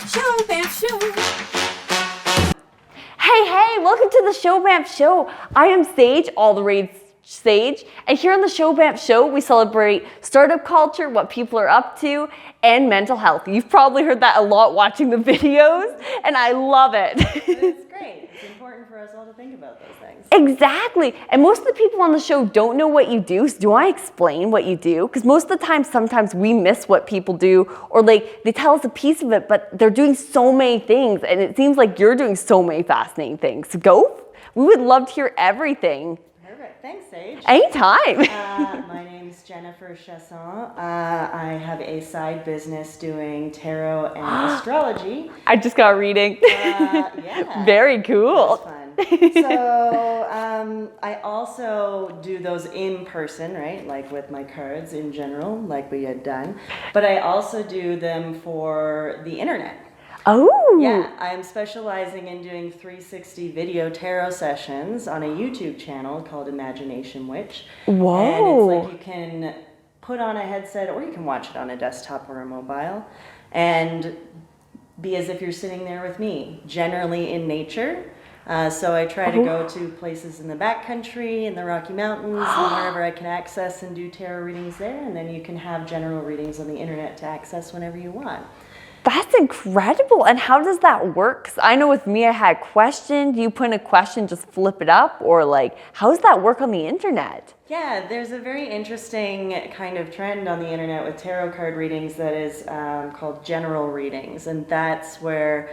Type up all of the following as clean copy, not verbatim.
showBANFFshow. Hey, welcome to the showBANFFshow. I am Sage, all the rage Sage, and here on the showBANFFshow, we celebrate startup culture, what people are up to, and mental health. You've probably heard that a lot watching the videos, and I love it. It's great. It's important for us all to think about those things. Exactly. And most of the people on the show don't know what you do. So do I explain what you do? Because most of the time, sometimes we miss what people do, or like they tell us a piece of it, but they're doing so many things, and it seems like you're doing so many fascinating things. So go. We would love to hear everything. Perfect. Thanks, Sage. Anytime. My name's Jennifer Chiasson. I have a side business doing tarot and astrology. I just got a reading. Yeah. Very cool. That's fun. So I also do those in person, right? Like with my cards in general, like we had done. But I also do them for the internet. Oh. Yeah, I'm specializing in doing 360 video tarot sessions on a YouTube channel called Imagination Witch. Whoa. And it's like you can put on a headset or you can watch it on a desktop or a mobile and be as if you're sitting there with me, generally in nature. So I try to go to places in the backcountry, in the Rocky Mountains, and wherever I can access and do tarot readings there. And then you can have general readings on the internet to access whenever you want. That's incredible. And how does that work? 'Cause I know with me, I had a question. Do you put in a question, just flip it up? Or like, how does that work on the internet? Yeah, there's a very interesting kind of trend on the internet with tarot card readings that is called general readings. And that's where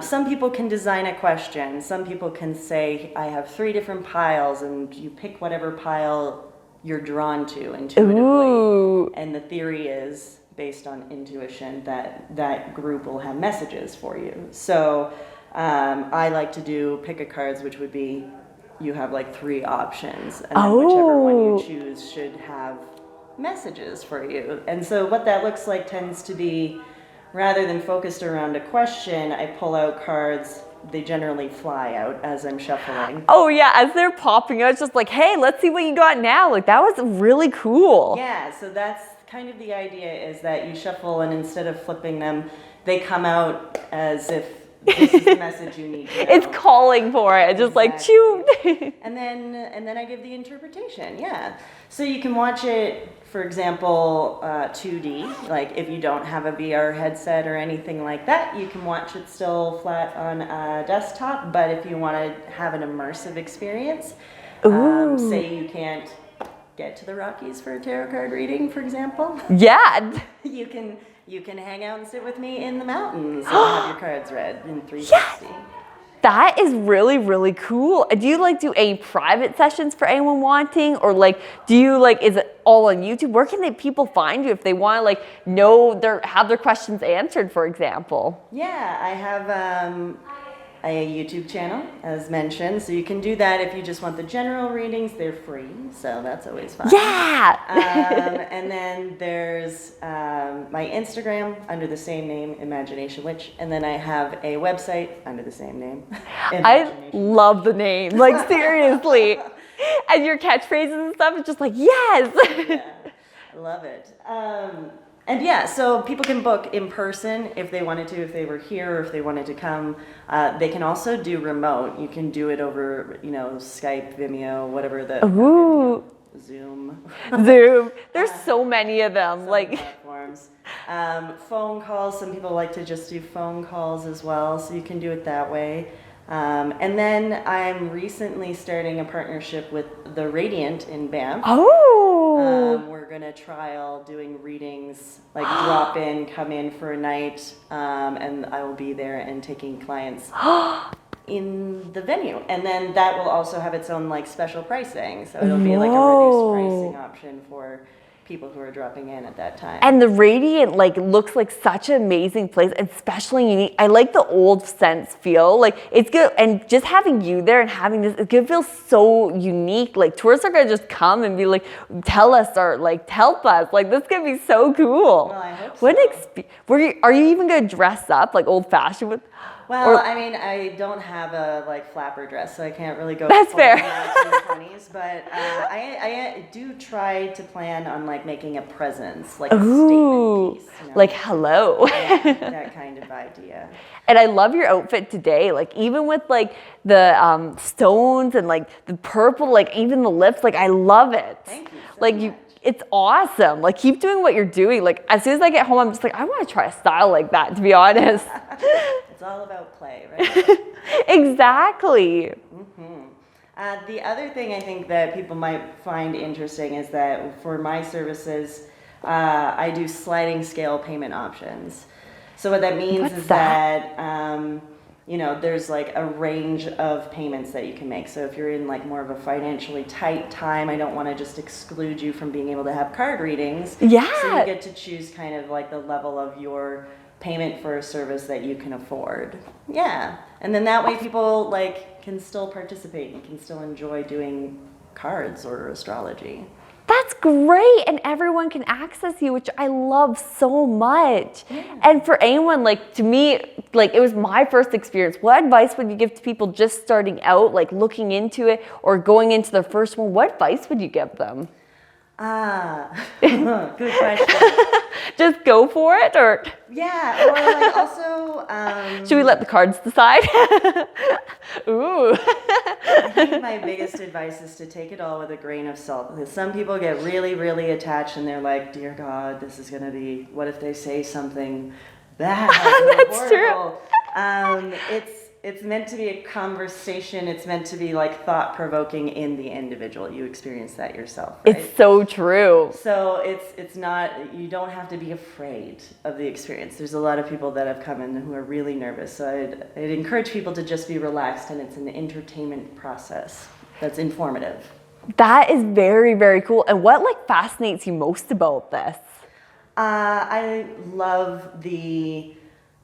some people can design a question. Some people can say, I have 3 different piles, and you pick whatever pile you're drawn to intuitively. Ooh. And the theory is, based on intuition, that group will have messages for you. So I like to do pick-a-cards, which would be you have like 3 options, and then whichever one you choose should have messages for you. And so what that looks like tends to be, rather than focused around a question, I pull out cards. They generally fly out as I'm shuffling. Oh yeah, as they're popping out, it's just like, hey, let's see what you got now. Like, that was really cool. Yeah, so that's kind of the idea, is that you shuffle, and instead of flipping them, they come out as if this is the message you need to know. It's calling for it. It's just like, choo. and then I give the interpretation. Yeah. So you can watch it, for example, 2D. Like if you don't have a VR headset or anything like that, you can watch it still flat on a desktop. But if you want to have an immersive experience, say you can't get to the Rockies for a tarot card reading, for example. Yeah. You can hang out and sit with me in the mountains and have your cards read in 360. Yes. That is really, really cool. Do you like do any private sessions for anyone wanting, or like do you like, is it all on YouTube? Where can people find you if they want to like have their questions answered, for example? Yeah, I have a YouTube channel, as mentioned, so you can do that if you just want the general readings. They're free, so that's always fun. Yeah. And then there's my Instagram under the same name, Imagination Witch, and then I have a website under the same name. I love the name, like seriously. And your catchphrases and stuff, it's just like, yes. Yeah, I love it. And yeah, so people can book in person if they wanted to, if they were here, or if they wanted to come. They can also do remote. You can do it over, Skype, Vimeo, whatever Zoom. There's so many of them. Like platforms. Phone calls. Some people like to just do phone calls as well, so you can do it that way. And then I'm recently starting a partnership with The Radiant in Banff. We're going to trial doing readings, like drop in, come in for a night, and I will be there and taking clients in the venue. And then that will also have its own like special pricing. So it'll be like a reduced pricing option for people who are dropping in at that time. And the Radiant looks like such an amazing place, especially unique. I like the old sense feel. Like it's good, and just having you there and having this, it's gonna feel so unique. Like tourists are gonna just come and be like, tell us or like help us. Like this is gonna be so cool. Well, I hope what so. are you even gonna dress up like old fashioned with? Well, I mean, I don't have a like flapper dress, so I can't really go. That's fair. 1920s, but I do try to plan on like making a presence, like a Ooh, statement piece. You know? like hello. Yeah, that kind of idea. And I love your outfit today. Like even with like the stones and like the purple, like even the lips, like I love it. Thank you so like much. it's awesome. Like keep doing what you're doing. Like as soon as I get home, I'm just like, I want to try a style like that, to be honest. It's all about play, right? Exactly. The other thing I think that people might find interesting is that for my services, I do sliding scale payment options. So what that means is that you know, there's like a range of payments that you can make. So if you're in like more of a financially tight time, I don't want to just exclude you from being able to have card readings. Yeah. So you get to choose kind of like the level of your payment for a service that you can afford. Yeah. And then that way people like can still participate and can still enjoy doing cards or astrology. That's great, and everyone can access you, which I love so much. Yeah. And for anyone, like to me, like it was my first experience. What advice would you give to people just starting out, like looking into it or going into their first one? What advice would you give them? Good question. Just go for it, or yeah, or like also. Should we let the cards decide? Ooh. I think my biggest advice is to take it all with a grain of salt, because some people get really, really attached and they're like, dear God, this is gonna be. What if they say something bad? That's horrible? True. It's meant to be a conversation. It's meant to be like thought-provoking in the individual. You experience that yourself, right? It's so true. So it's not, you don't have to be afraid of the experience. There's a lot of people that have come in who are really nervous. So I'd encourage people to just be relaxed, and it's an entertainment process that's informative. That is very, very cool. And what like fascinates you most about this? I love the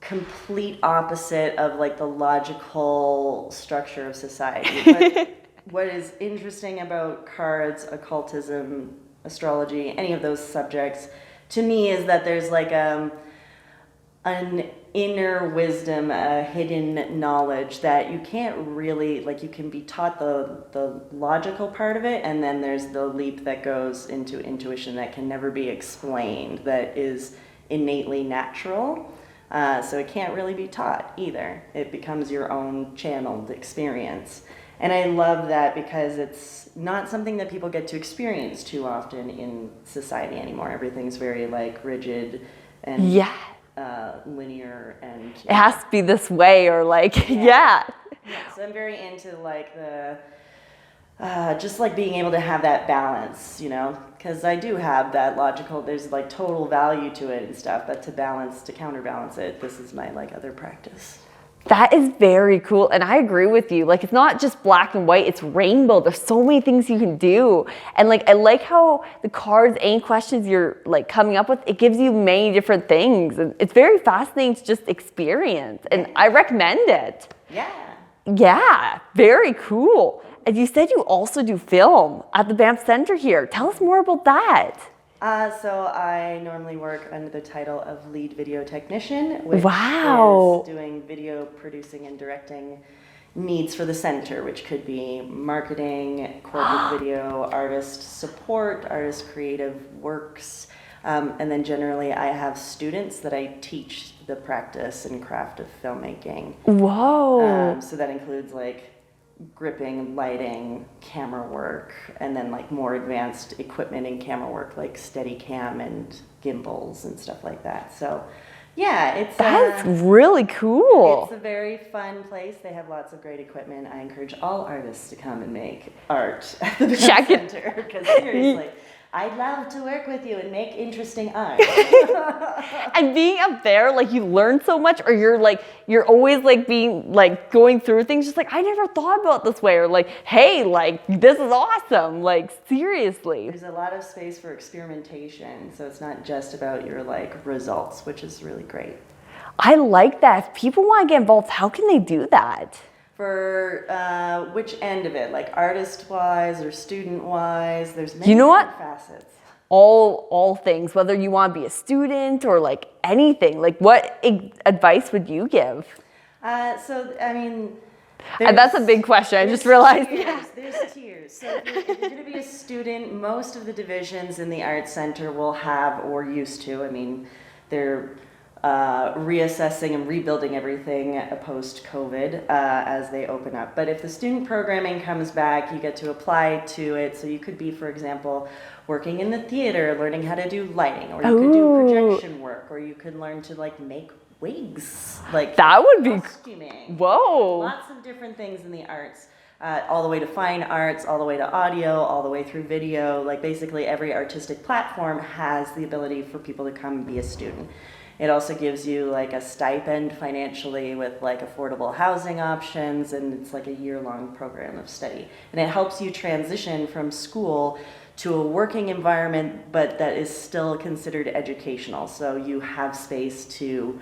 complete opposite of like the logical structure of society. What is interesting about cards, occultism, astrology, any of those subjects, to me is that there's like an inner wisdom, a hidden knowledge that you can't really, like you can be taught the logical part of it, and then there's the leap that goes into intuition that can never be explained, that is innately natural. So it can't really be taught either. It becomes your own channeled experience. And I love that because it's not something that people get to experience too often in society anymore. Everything's very like rigid and linear, and it has to be this way, or like yeah. So I'm very into like the just like being able to have that balance, you know, because I do have that logical, there's like total value to it and stuff, but to counterbalance it, this is my like other practice. That is very cool, and I agree with you. Like, it's not just black and white, it's rainbow. There's so many things you can do. And like, I like how the cards and questions you're like coming up with, it gives you many different things. And it's very fascinating to just experience, and I recommend it. Yeah, very cool. And you said you also do film at the Banff Center here. Tell us more about that. So I normally work under the title of lead video technician, which is doing video producing and directing needs for the center, which could be marketing, corporate video, artist support, artist creative works. And then generally I have students that I teach the practice and craft of filmmaking. Whoa. So that includes like gripping, lighting, camera work, and then like more advanced equipment and camera work like Steadicam and gimbals and stuff like that. So yeah, that's really cool. It's a very fun place. They have lots of great equipment. I encourage all artists to come and make art at the Banff Center, because seriously, I'd love to work with you and make interesting art. And being up there, like, you learn so much, or you're always like being like going through things just like, I never thought about this way, or like, hey, like, this is awesome, like, seriously. There's a lot of space for experimentation, so it's not just about your like results, which is really great. I like that. If people want to get involved, how can they do that? For which end of it, like artist-wise or student-wise? There's many facets. All things, whether you want to be a student or like anything. Like, what advice would you give? So, I mean, That's a big question. I just realized. There's tiers. So if you're going to be a student, most of the divisions in the Arts Center will have, or used to, I mean, they're reassessing and rebuilding everything post-COVID as they open up. But if the student programming comes back, you get to apply to it. So you could be, for example, working in the theater, learning how to do lighting, or you could do projection work, or you could learn to like make wigs, like that would be costuming. Whoa. Lots of different things in the arts, all the way to fine arts, all the way to audio, all the way through video. Like basically every artistic platform has the ability for people to come and be a student. It also gives you like a stipend financially with like affordable housing options, and it's like a year-long program of study. And it helps you transition from school to a working environment, but that is still considered educational. So you have space to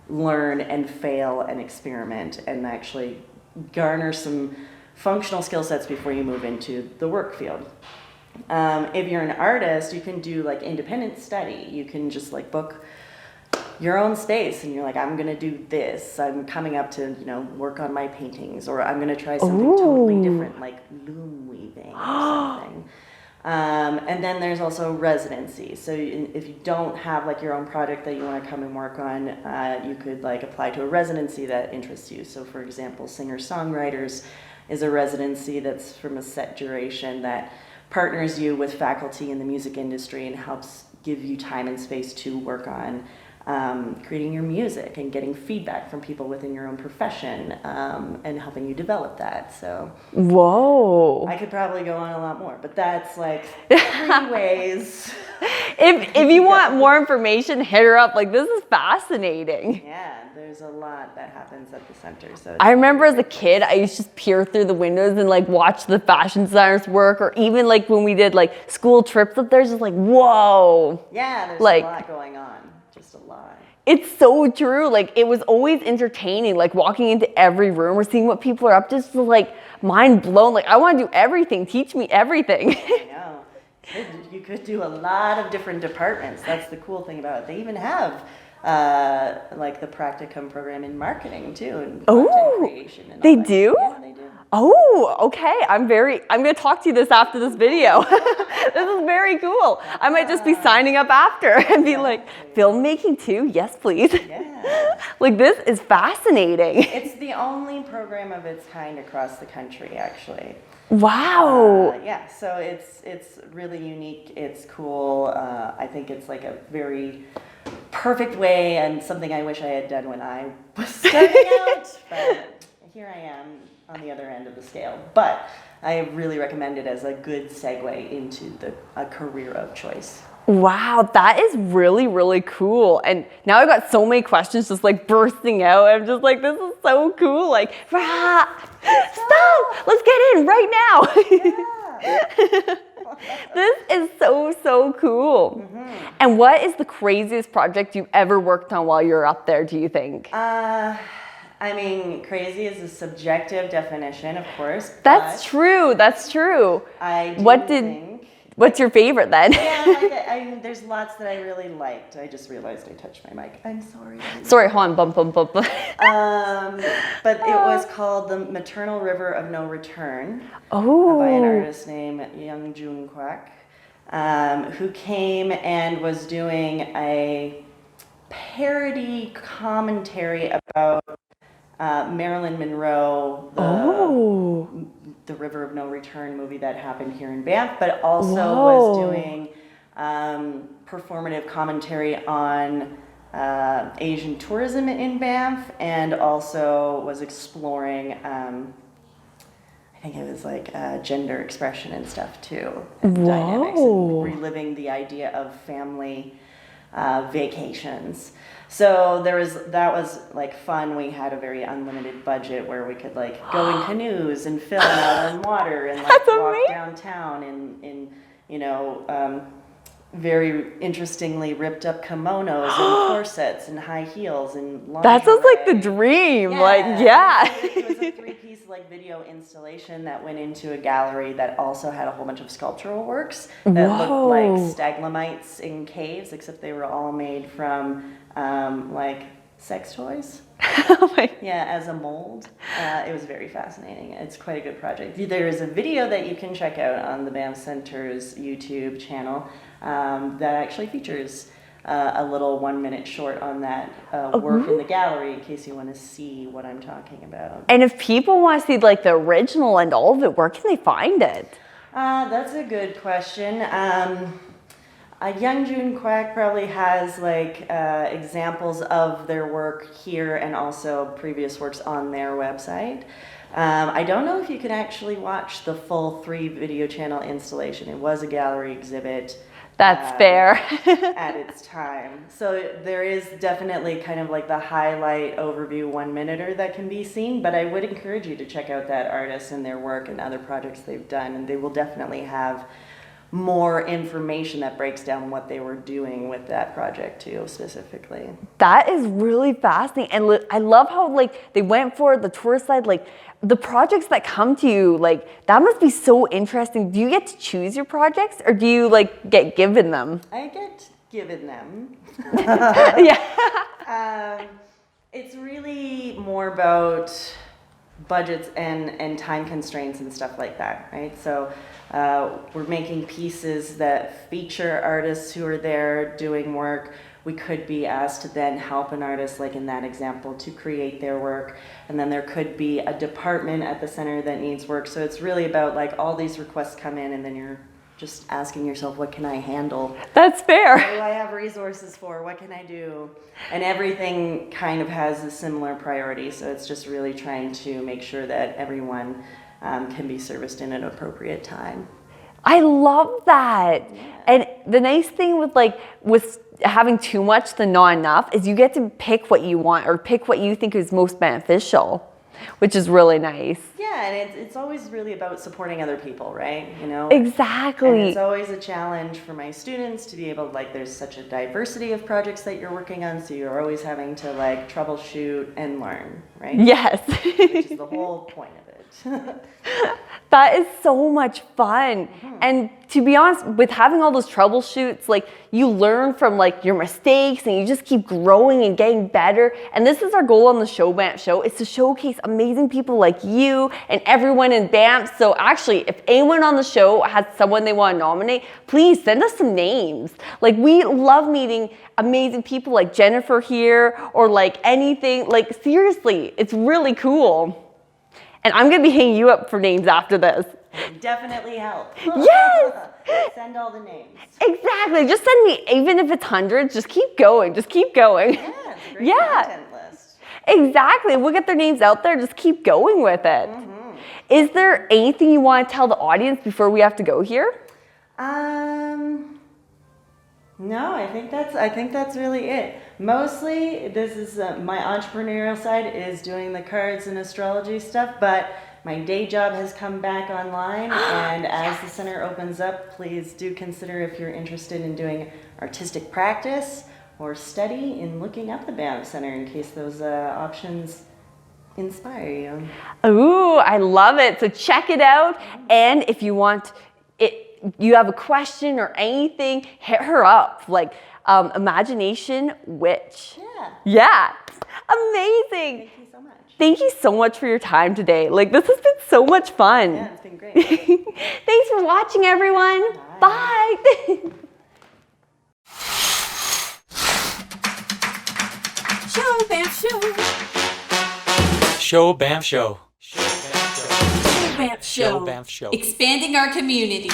learn and fail and experiment and actually garner some functional skill sets before you move into the work field. If you're an artist, you can do like independent study. You can just like book your own space and you're like, I'm gonna do this. I'm coming up to, work on my paintings, or I'm gonna try something totally different, like loom weaving or something. And then there's also residency. So if you don't have like your own project that you want to come and work on, you could like apply to a residency that interests you. So for example, singer-songwriters is a residency that's from a set duration that partners you with faculty in the music industry and helps give you time and space to work on creating your music and getting feedback from people within your own profession, and helping you develop that. So, whoa, I could probably go on a lot more, but that's like 3 ways. If you want more information, hit her up. Like, this is fascinating. Yeah, there's a lot that happens at the center. So I remember as a kid, I used to just peer through the windows and like watch the fashion designers work, or even like when we did like school trips up there, just like, whoa. Yeah, there's like, a lot going on. Just a lot. It's so true. Like, it was always entertaining, like walking into every room or seeing what people are up to, just like mind blown. Like, I want to do everything. Teach me everything. I know. You could do a lot of different departments. That's the cool thing about it. They even have like the practicum program in marketing too, and content creation. And they all that. do? Yeah, they do. Oh, okay. I'm going to talk to you this after this video. This is very cool. I might just be signing up after and be like, filmmaking too? Yes, please. Yeah. Like, this is fascinating. It's the only program of its kind across the country, actually. Wow. Yeah, so it's really unique. It's cool. I think it's like a very perfect way, and something I wish I had done when I was starting out. But here I am on the other end of the scale. But I really recommend it as a good segue into a career of choice. Wow, that is really, really cool. And now I've got so many questions just like bursting out. I'm just like, this is so cool. Like, stop, let's get in right now. Yeah. This is so cool. Mm-hmm. And what is the craziest project you've ever worked on while you're up there, do you think? I mean, crazy is a subjective definition, of course. That's true. That's true. What's your favorite then? Yeah, there's lots that I really liked. I just realized I touched my mic. I'm sorry. Sorry, hold on. Bump. But it was called The Maternal River of No Return. Oh. By an artist named Young Jun Kwak, who came and was doing a parody commentary about Marilyn Monroe, the River of No Return movie that happened here in Banff, but also was doing performative commentary on Asian tourism in Banff, and also was exploring, I think it was like gender expression and stuff too, and dynamics, and reliving the idea of family vacations. So that was like fun. We had a very unlimited budget where we could like go in canoes and film out on water and like walk downtown in very interestingly ripped up kimonos and corsets and high heels and lingerie. That sounds like the dream. Yeah. It was a 3-piece like video installation that went into a gallery that also had a whole bunch of sculptural works that looked like stalagmites in caves, except they were all made from like sex toys. Oh my. Yeah, as a mold. It was very fascinating. It's quite a good project. There is a video that you can check out on the Banff Center's YouTube channel that actually features a little 1-minute short on that work in the gallery, in case you want to see what I'm talking about. And if people want to see like the original and all of it, where can they find it? That's a good question. Young June Quack probably has like examples of their work here and also previous works on their website. I don't know if you can actually watch the full 3-video channel installation. It was a gallery exhibit. That's fair. At its time. So there is definitely kind of like the highlight overview 1-minuter that can be seen, but I would encourage you to check out that artist and their work and other projects they've done, and they will definitely have more information that breaks down what they were doing with that project too, specifically. That is really fascinating. And I love how like they went for the tourist side, like the projects that come to you, like that must be so interesting. Do you get to choose your projects or do you like get given them? I get given them. Yeah. It's really more about budgets and time constraints and stuff like that, right? So we're making pieces that feature artists who are there doing work. We could be asked to then help an artist, like in that example, to create their work. And then there could be a department at the center that needs work. So it's really about like all these requests come in and then you're just asking yourself, what can I handle? That's fair. What do I have resources for? What can I do? And everything kind of has a similar priority. So it's just really trying to make sure that everyone can be serviced in an appropriate time. I love that. Yeah. And the nice thing with having too much than not enough is you get to pick what you want or pick what you think is most beneficial, which is really nice. Yeah, and it's always really about supporting other people, right? You know? Exactly. And it's always a challenge for my students to be able to, like, there's such a diversity of projects that you're working on, so you're always having to, like, troubleshoot and learn, right? Yes. Which is the whole point of it. That is so much fun. Mm-hmm. And to be honest, with having all those troubleshoots, like you learn from like your mistakes and you just keep growing and getting better. And this is our goal on the showBANFF show, is to showcase amazing people like you and everyone in Banff. So actually, if anyone on the show has someone they want to nominate, please send us some names. Like we love meeting amazing people like Jennifer here or like anything. Like seriously, it's really cool. And I'm going to be hanging you up for names after this. Definitely help. Yes! Send all the names. Exactly. Just send me, even if it's hundreds, just keep going. Just keep going. Yeah, it's a great content list. Exactly. We'll get their names out there. Just keep going with it. Mm-hmm. Is there anything you want to tell the audience before we have to go here? No, I think that's really it. Mostly, this is my entrepreneurial side is doing the cards and astrology stuff, but my day job has come back online, and as the center opens up, please do consider if you're interested in doing artistic practice or study in looking up the Banff Center in case those options inspire you. Ooh, I love it. So check it out, and if you want it, you have a question or anything, hit her up. Like Imagination Witch. Yeah. Amazing. Thank you so much. Thank you so much for your time today. Like this has been so much fun. Yeah, it's been great. Thanks for watching, everyone. Bye. showBANFF Show. showBANFF Show. showBANFF Show. showBANFF Show. Expanding our community.